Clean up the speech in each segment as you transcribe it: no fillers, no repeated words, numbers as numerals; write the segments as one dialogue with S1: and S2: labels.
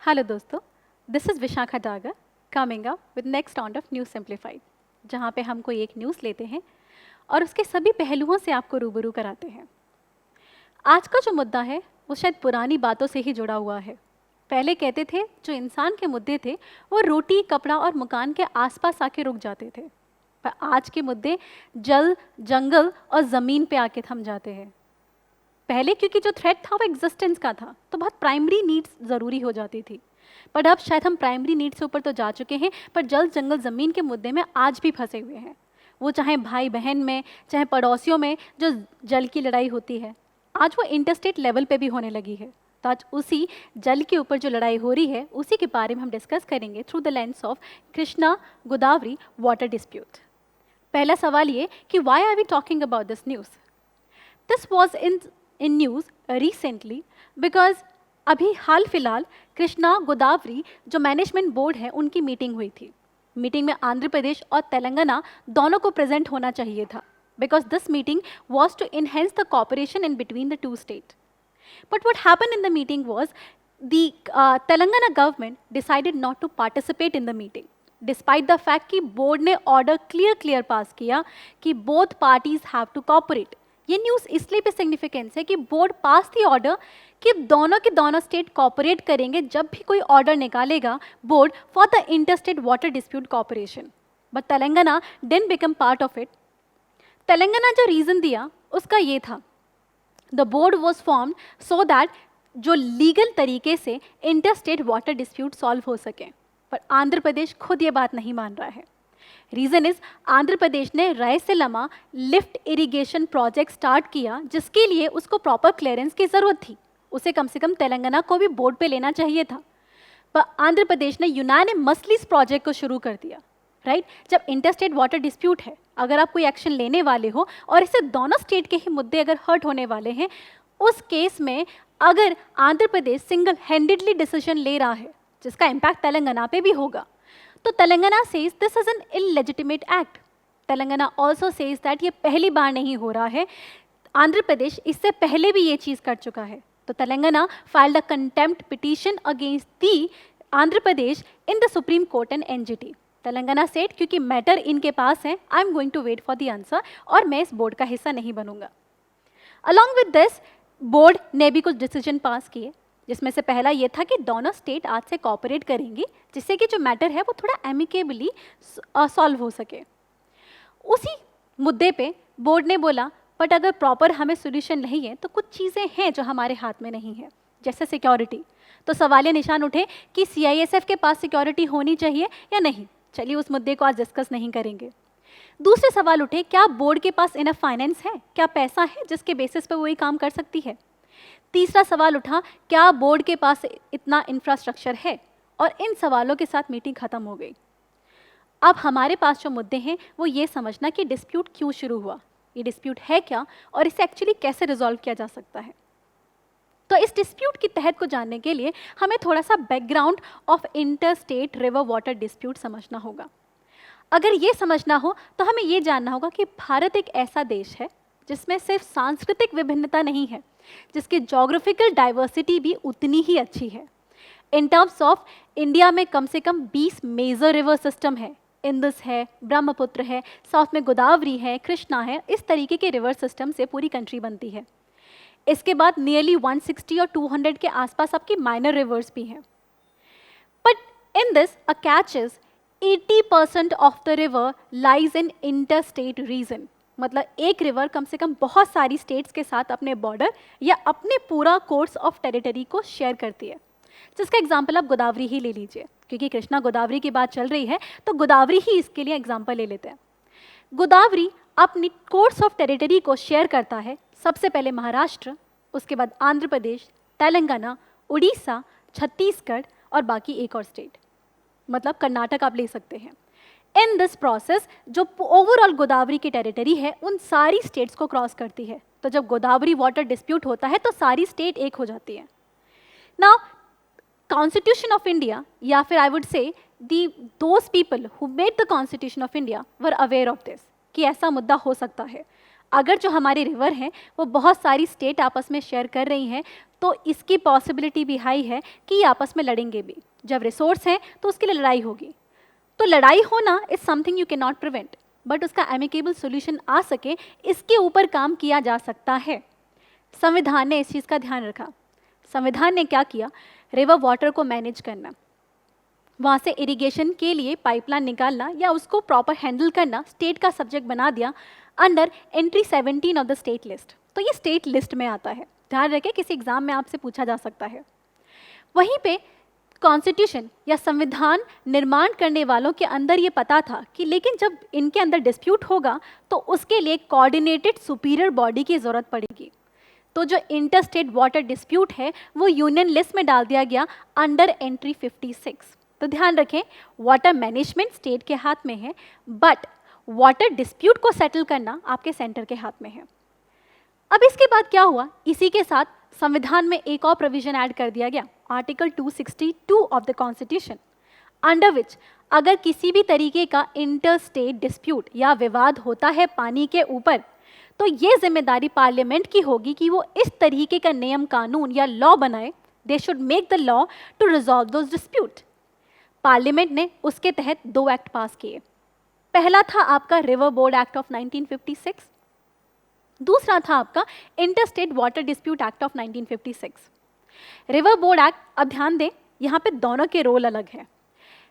S1: Hello दोस्तों, this is Vishakha Dagar coming up with next round of news simplified, जहाँ पे हम कोई एक न्यूज़ लेते हैं और उसके सभी पहलुओं से आपको रूबरू कराते हैं। आज का जो मुद्दा है वो शायद पुरानी बातों से ही जुड़ा हुआ है। पहले कहते थे जो इंसान के मुद्दे थे वो रोटी, कपड़ा और मकान के आसपास आके रुक जाते थे, पर आज के मुद्दे जल, जंगल और ज़मीन पे आके थम जाते हैं। पहले क्योंकि जो थ्रेट था वो एग्जिस्टेंस का था, तो बहुत प्राइमरी नीड्स ज़रूरी हो जाती थी। पर अब शायद हम प्राइमरी नीड्स से ऊपर तो जा चुके हैं, पर जल, जंगल, ज़मीन के मुद्दे में आज भी फंसे हुए हैं। वो चाहे भाई बहन में, चाहे पड़ोसियों में जो जल की लड़ाई होती है, आज वो इंटरस्टेट लेवल पे भी होने लगी है। तो आज उसी जल के ऊपर जो लड़ाई हो रही है उसी के बारे में हम डिस्कस करेंगे through the lens of Krishna Godavari water dispute. पहला सवाल ये कि why are we talking about this news? This was in news recently because अभी हाल फिलहाल कृष्णा गोदावरी जो मैनेजमेंट बोर्ड है उनकी मीटिंग हुई थी। मीटिंग में आंध्र प्रदेश और तेलंगाना दोनों को प्रेजेंट होना चाहिए था, because this meeting was to enhance the cooperation in between the two state. But what happened in the meeting was the Telangana government decided not to participate in the meeting, despite the fact कि board ने order clear pass किया कि both parties have to cooperate. ये news इसलिए भी significance है कि board पास थी ऑर्डर कि दोनों के दोनों स्टेट कॉपरेट करेंगे जब भी कोई ऑर्डर निकालेगा board for the interstate water dispute cooperation. But Telangana didn't become part of it. Telangana जो रीज़न दिया उसका ये था, the board was form so that जो लीगल तरीके से इंटरस्टेट वाटर डिस्प्यूट सॉल्व हो सके. पर आंध्र प्रदेश खुद ये बात नहीं मान रहा है. रीज़न इज आंध्र प्रदेश ने रायसीलमा लिफ्ट इरिगेशन प्रोजेक्ट स्टार्ट किया जिसके लिए उसको प्रॉपर क्लियरेंस की ज़रूरत थी. उसे कम से कम तेलंगाना को भी बोर्ड पे लेना चाहिए था, पर आंध्र प्रदेश ने यूनानिमसली इस प्रोजेक्ट को शुरू कर दिया. राइट जब इंटरस्टेट वाटर डिस्प्यूट है, अगर आप कोई एक्शन लेने वाले हो और इससे दोनों स्टेट के ही मुद्दे अगर हर्ट होने वाले हैं, उस केस में अगर Andhra Pradesh single handedly decision ले रहा है जिसका इम्पैक्ट तेलंगाना पे भी होगा, तो Telangana says this is an illegitimate act. Telangana also says that ये पहली बार नहीं हो रहा है, आंध्र प्रदेश इससे पहले भी ये चीज़ कर चुका है. तो Telangana filed a contempt petition against the Andhra Pradesh in the supreme court and NGT. Telangana said क्योंकि मैटर इनके पास है, I am going to wait for the answer और मैं इस बोर्ड का हिस्सा नहीं बनूंगा. अलॉन्ग विद दिस बोर्ड ने भी कुछ डिसीजन पास किए, जिसमें से पहला ये था कि दोनों स्टेट आज से कॉपरेट करेंगी जिससे कि जो मैटर है वो थोड़ा एमिकेबली सॉल्व हो सके. उसी मुद्दे पे बोर्ड ने बोला बट अगर प्रॉपर हमें सोल्यूशन नहीं है तो कुछ चीज़ें हैं जो हमारे हाथ में नहीं है, जैसे सिक्योरिटी. तो सवालिया निशान उठे कि सीआईएसएफ के पास सिक्योरिटी होनी चाहिए या नहीं. चलिए उस मुद्दे को आज डिस्कस नहीं करेंगे. दूसरे सवाल उठे, क्या बोर्ड के पास इनफ फाइनेंस है, क्या पैसा है जिसके बेसिस पे वो ये काम कर सकती है. तीसरा सवाल उठा, क्या बोर्ड के पास इतना इंफ्रास्ट्रक्चर है. और इन सवालों के साथ मीटिंग खत्म हो गई. अब हमारे पास जो मुद्दे हैं वो ये समझना कि डिस्प्यूट क्यों शुरू हुआ, ये डिस्प्यूट है क्या और इसे एक्चुअली कैसे रिजॉल्व किया जा सकता है. तो इस डिस्प्यूट की तहत को जानने के लिए हमें थोड़ा सा background of interstate river water dispute समझना होगा. अगर ये समझना हो तो हमें ये जानना होगा कि भारत एक ऐसा देश है जिसमें सिर्फ सांस्कृतिक विभिन्नता नहीं है, जिसकी जोग्राफिकल डाइवर्सिटी भी उतनी ही अच्छी है. इन टर्म्स ऑफ इंडिया में कम से कम 20 मेजर रिवर सिस्टम है. इंदस है, ब्रह्मपुत्र है, साउथ में गोदावरी है, कृष्णा है. इस तरीके के रिवर सिस्टम से पूरी कंट्री बनती है. इसके बाद नियरली 160 और 200 के आसपास आपकी माइनर रिवर्स भी हैं. But in this a catch is 80% of the river lies in interstate region. मतलब एक रिवर कम से कम बहुत सारी स्टेट्स के साथ अपने बॉर्डर या अपने पूरा कोर्स ऑफ टेरिटरी को शेयर करती है. जिसका एग्जाम्पल आप गोदावरी ही ले लीजिए, क्योंकि कृष्णा गोदावरी की बात चल रही है तो गोदावरी ही इसके लिए एग्जाम्पल ले लेते हैं. गोदावरी अपनी कोर्स ऑफ टेरिटरी को शेयर करता है सबसे पहले महाराष्ट्र, उसके बाद आंध्र प्रदेश, तेलंगाना, उड़ीसा, छत्तीसगढ़ और बाकी एक और स्टेट, मतलब कर्नाटक आप ले सकते हैं. इन दिस प्रोसेस जो ओवरऑल गोदावरी की टेरिटरी है उन सारी स्टेट्स को क्रॉस करती है. तो जब गोदावरी वाटर डिस्प्यूट होता है तो सारी स्टेट एक हो जाती है. नाउ कॉन्स्टिट्यूशन ऑफ इंडिया, या फिर I would say those people who made the constitution of India were aware of this कि ऐसा मुद्दा हो सकता है. अगर जो हमारे रिवर हैं वो बहुत सारी स्टेट आपस में शेयर कर रही हैं तो इसकी पॉसिबिलिटी भी हाई है कि ये आपस में लड़ेंगे भी। जब रिसोर्स है तो उसके लिए लड़ाई होगी। तो लड़ाई होना is something you can not prevent, but उसका एमिकेबल सोल्यूशन आ सके, इसके ऊपर काम किया जा सकता है। संविधान ने इस चीज़ का ध्यान रखा। संविधान ने क्या किया, रिवर वाटर को मैनेज करना, वहाँ से इरिगेशन के लिए पाइपलाइन निकालना या उसको प्रॉपर हैंडल करना स्टेट का सब्जेक्ट बना दिया under entry 17 of the state list. तो ये स्टेट लिस्ट में आता है, ध्यान रखें, किसी एग्जाम में आपसे पूछा जा सकता है। वहीं पे कॉन्स्टिट्यूशन या संविधान निर्माण करने वालों के अंदर ये पता था कि लेकिन जब इनके अंदर डिस्प्यूट होगा तो उसके लिए कोऑर्डिनेटेड सुपीरियर बॉडी की ज़रूरत पड़ेगी। तो जो इंटर स्टेट वाटर डिस्प्यूट है वो यूनियन लिस्ट में डाल दिया गया अंडर एंट्री 56। तो ध्यान रखें, वाटर मैनेजमेंट स्टेट के हाथ में है, बट वाटर डिस्प्यूट को सेटल करना आपके सेंटर के हाथ में है। अब इसके बाद क्या हुआ, इसी के साथ संविधान में एक और प्रोविजन ऐड कर दिया गया, article 262 of the constitution, under which अगर किसी भी तरीके का इंटर स्टेट डिस्प्यूट या विवाद होता है पानी के ऊपर, तो ये जिम्मेदारी पार्लियामेंट की होगी कि वो इस तरीके का नियम कानून या लॉ बनाए। They should make the law to resolve those dispute. Parliament ने उसके तहत 2 एक्ट पास किए। पहला था आपका रिवर बोर्ड एक्ट ऑफ 1956, दूसरा था आपका inter state water dispute act of 1956। River board act, अब ध्यान दें, यहाँ पे दोनों के रोल अलग हैं।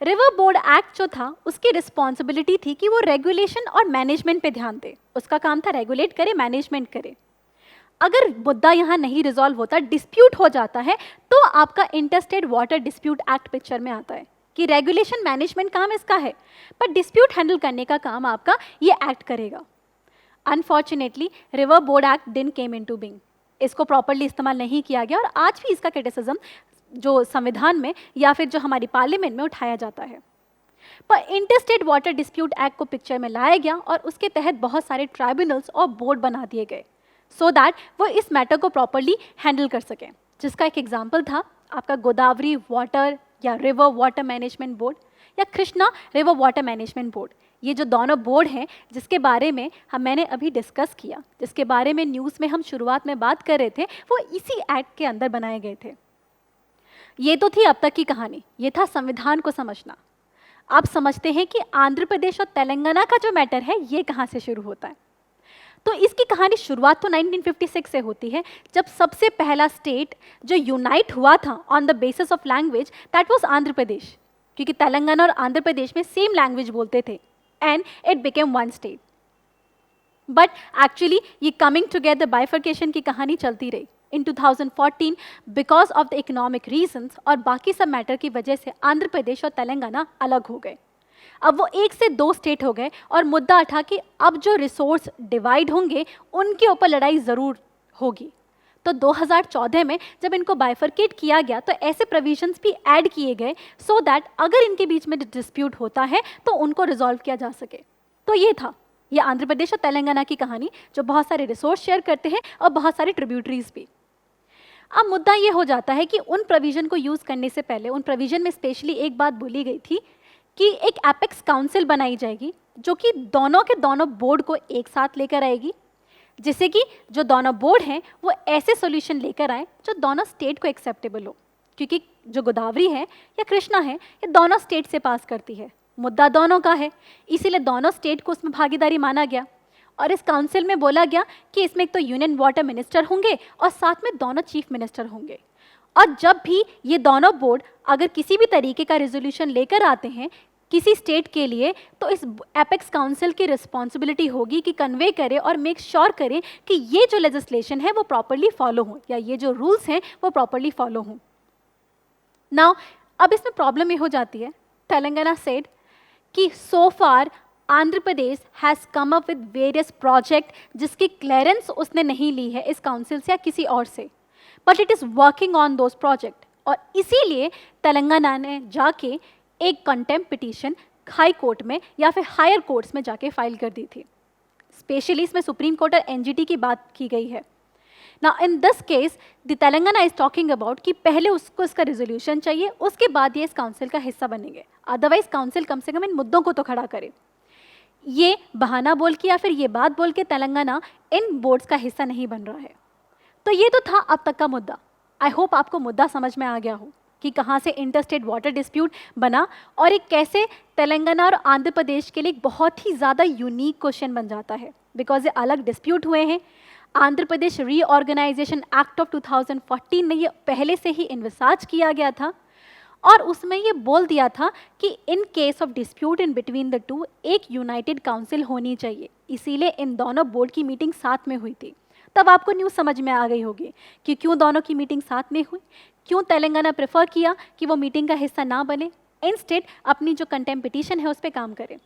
S1: रिवर बोर्ड एक्ट जो था उसकी रिस्पॉन्सिबिलिटी थी कि वो रेगुलेशन और मैनेजमेंट पे ध्यान दे, उसका काम था रेगुलेट करे, मैनेजमेंट करे। अगर मुद्दा यहाँ नहीं रिजॉल्व होता, डिस्प्यूट हो जाता है, तो आपका inter state water dispute act picture में आता है कि रेगुलेशन मैनेजमेंट काम इसका है, पर डिस्प्यूट हैंडल करने का काम आपका ये एक्ट करेगा। Unfortunately river board act didn't came into being, इसको प्रॉपर्ली इस्तेमाल नहीं किया गया और आज भी इसका क्रिटिसिज्म जो संविधान में या फिर जो हमारी पार्लियामेंट में उठाया जाता है। पर inter state water dispute act को पिक्चर में लाया गया और उसके तहत बहुत सारे ट्राइब्यूनल्स और बोर्ड बना दिए गए सो दैट वो इस मैटर को प्रॉपर्ली हैंडल कर सकें, जिसका एक एग्जाम्पल था आपका गोदावरी वाटर या रिवर वाटर मैनेजमेंट बोर्ड या Krishna river water management board. ये जो दोनों बोर्ड हैं जिसके बारे में मैंने अभी डिस्कस किया, जिसके बारे में न्यूज़ में हम शुरुआत में बात कर रहे थे, वो इसी एक्ट के अंदर बनाए गए थे। ये तो थी अब तक की कहानी, ये था संविधान को समझना। आप समझते हैं कि आंध्र प्रदेश और तेलंगाना का जो मैटर है ये कहाँ से शुरू होता है। तो इसकी कहानी शुरुआत तो 1956 से होती है, जब सबसे पहला स्टेट जो यूनाइट हुआ था on the basis of language, that was Andhra Pradesh, क्योंकि तेलंगाना और आंध्र प्रदेश में सेम लैंग्वेज बोलते थे and it became one state. But actually ये कमिंग टुगेदर बाइफर्केशन की कहानी चलती रही। इन 2014 because of the economic reasons और बाकी सब मैटर की वजह से आंध्र प्रदेश और तेलंगाना अलग हो गए। अब वो 1 से 2 स्टेट हो गए और मुद्दा उठा कि अब जो रिसोर्स डिवाइड होंगे उनके ऊपर लड़ाई ज़रूर होगी। तो 2014 में जब इनको बाइफर्केट किया गया तो ऐसे प्रोविजंस भी ऐड किए गए सो दैट अगर इनके बीच में डिस्प्यूट होता है तो उनको रिजॉल्व किया जा सके। तो ये था ये आंध्र प्रदेश और तेलंगाना की कहानी, जो बहुत सारे रिसोर्स शेयर करते हैं और बहुत सारे ट्रिब्यूटरीज भी। अब मुद्दा ये हो जाता है कि उन प्रोविजन को यूज़ करने से पहले उन प्रोविजन में स्पेशली एक बात बोली गई थी कि एक एपेक्स काउंसिल बनाई जाएगी जो कि दोनों के दोनों बोर्ड को एक साथ लेकर आएगी, जिससे कि जो दोनों बोर्ड हैं वो ऐसे सॉल्यूशन लेकर आए जो दोनों स्टेट को एक्सेप्टेबल हो, क्योंकि जो गोदावरी है या कृष्णा है ये दोनों स्टेट से पास करती है, मुद्दा दोनों का है, इसीलिए दोनों स्टेट को उसमें भागीदारी माना गया। और इस काउंसिल में बोला गया कि इसमें एक तो यूनियन वाटर मिनिस्टर होंगे और साथ में दोनों चीफ मिनिस्टर होंगे। और जब भी ये दोनों बोर्ड अगर किसी भी तरीके का रेजोल्यूशन लेकर आते हैं किसी स्टेट के लिए, तो इस एपेक्स काउंसिल की रिस्पॉन्सिबिलिटी होगी कि कन्वे करे और मेक श्योर करें कि ये जो लेजिस्लेशन है वो प्रॉपरली फॉलो हो या ये जो रूल्स हैं वो प्रॉपरली फॉलो हों। नाउ अब इसमें प्रॉब्लम ये हो जाती है, तेलंगाना सेड कि so far Andhra Pradesh has come up with various project जिसकी क्लियरेंस उसने नहीं ली है इस काउंसिल से या किसी और से, but it is working on those project. और इसीलिए तेलंगाना ने जाके एक कंटेम्प्ट पिटीशन हाई कोर्ट में या फिर हायर कोर्ट्स में जाके फाइल कर दी थी। स्पेशली इसमें सुप्रीम कोर्ट और एनजीटी की बात की गई है। ना in this case the Telangana is talking about कि पहले उसको इसका रेजोल्यूशन चाहिए, उसके बाद ये इस काउंसिल का हिस्सा बनेंगे, अदरवाइज काउंसिल कम से कम इन मुद्दों को तो खड़ा करे। ये बहाना बोल के या फिर ये बात बोल के तेलंगाना इन बोर्ड्स का हिस्सा नहीं बन रहा है। तो ये तो था अब तक का मुद्दा। आई होप आपको मुद्दा समझ में आ गया हो कि कहाँ से इंटरस्टेट वाटर डिस्प्यूट बना और एक कैसे तेलंगाना और आंध्र प्रदेश के लिए एक बहुत ही ज़्यादा यूनिक क्वेश्चन बन जाता है, बिकॉज ये अलग डिस्प्यूट हुए हैं। Andhra Pradesh reorganisation act of 2014 में ये पहले से ही इन्विसाज किया गया था और उसमें ये बोल दिया था कि in case of dispute in between the to एक यूनाइटेड काउंसिल होनी चाहिए। इसीलिए इन दोनों बोर्ड की मीटिंग साथ में हुई थी। तब आपको न्यूज़ समझ में आ गई होगी कि क्यों दोनों की मीटिंग साथ में हुई, क्यों तेलंगाना प्रेफर किया कि वो मीटिंग का हिस्सा ना बने, इंस्टेड अपनी जो कंटेम्प्ट पिटीशन है उस पर काम करें।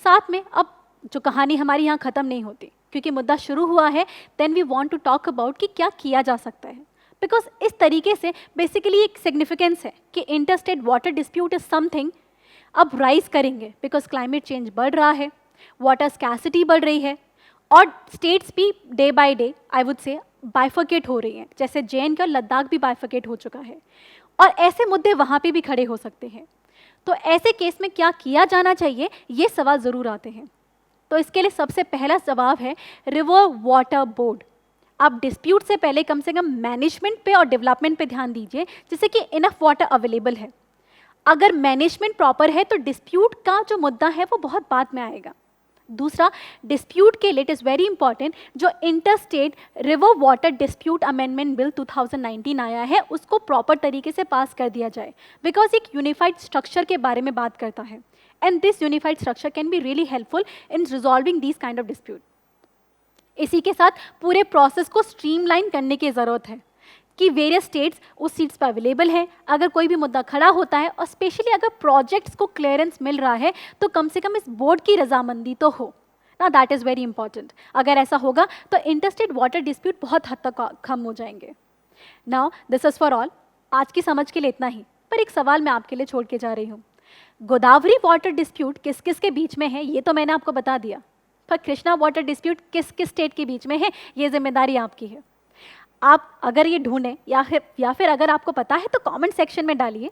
S1: साथ में अब जो कहानी हमारी यहाँ ख़त्म नहीं होती, क्योंकि मुद्दा शुरू हुआ है, then we want to talk about कि क्या किया जा सकता है। बिकॉज इस तरीके से बेसिकली एक सिग्निफिकेंस है कि interstate water dispute is something अब राइज करेंगे, बिकॉज क्लाइमेट चेंज बढ़ रहा है, वाटर स्कैसिटी बढ़ रही है और स्टेट्स भी day by day I would say bifurcate हो रही हैं, जैसे जे.एन.के और लद्दाख भी बाइफर्केट हो चुका है और ऐसे मुद्दे वहाँ पे भी खड़े हो सकते हैं। तो ऐसे केस में क्या किया जाना चाहिए, ये सवाल ज़रूर आते हैं। तो इसके लिए सबसे पहला जवाब है रिवर वाटर बोर्ड। आप डिस्प्यूट से पहले कम से कम मैनेजमेंट पे और डेवलपमेंट पे ध्यान दीजिए, जिससे कि इनफ वाटर अवेलेबल है। अगर मैनेजमेंट प्रॉपर है तो डिस्प्यूट का जो मुद्दा है वो बहुत बाद में आएगा। दूसरा, डिस्प्यूट के लिए इट इज़ वेरी इंपॉर्टेंट, जो interstate river water dispute amendment bill 2019 आया है उसको प्रॉपर तरीके से पास कर दिया जाए, बिकॉज एक यूनिफाइड स्ट्रक्चर के बारे में बात करता है and this unified structure can be really helpful in resolving these kind of dispute. इसी के साथ पूरे प्रोसेस को स्ट्रीमलाइन करने की ज़रूरत है कि वेरियस स्टेट्स उस सीट्स पर अवेलेबल हैं। अगर कोई भी मुद्दा खड़ा होता है और स्पेशली अगर प्रोजेक्ट्स को क्लियरेंस मिल रहा है तो कम से कम इस बोर्ड की रजामंदी तो हो ना, दैट इज़ वेरी इंपॉर्टेंट। अगर ऐसा होगा तो इंटरस्टेट वाटर डिस्प्यूट बहुत हद तक कम हो जाएंगे। Now this is for all. आज की समझ के लिए इतना ही, पर एक सवाल मैं आपके लिए छोड़ के जा रही हूँ। गोदावरी वाटर डिस्प्यूट किस किस के बीच में है ये तो मैंने आपको बता दिया, पर कृष्णा वाटर डिस्प्यूट किस किस स्टेट के बीच में है ये जिम्मेदारी आपकी है। आप अगर ये ढूंढें या फिर अगर आपको पता है तो कमेंट सेक्शन में डालिए,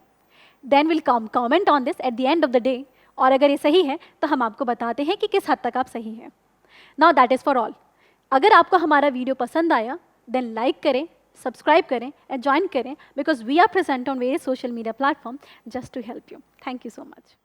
S1: then will comment on this at the end of the day, और अगर ये सही है तो हम आपको बताते हैं कि किस हद तक आप सही हैं। Now that is for all. अगर आपको हमारा वीडियो पसंद आया देन लाइक करें, सब्सक्राइब करें एंड ज्वाइन करें, because we are present on various social media platform just to help you. Thank you so much.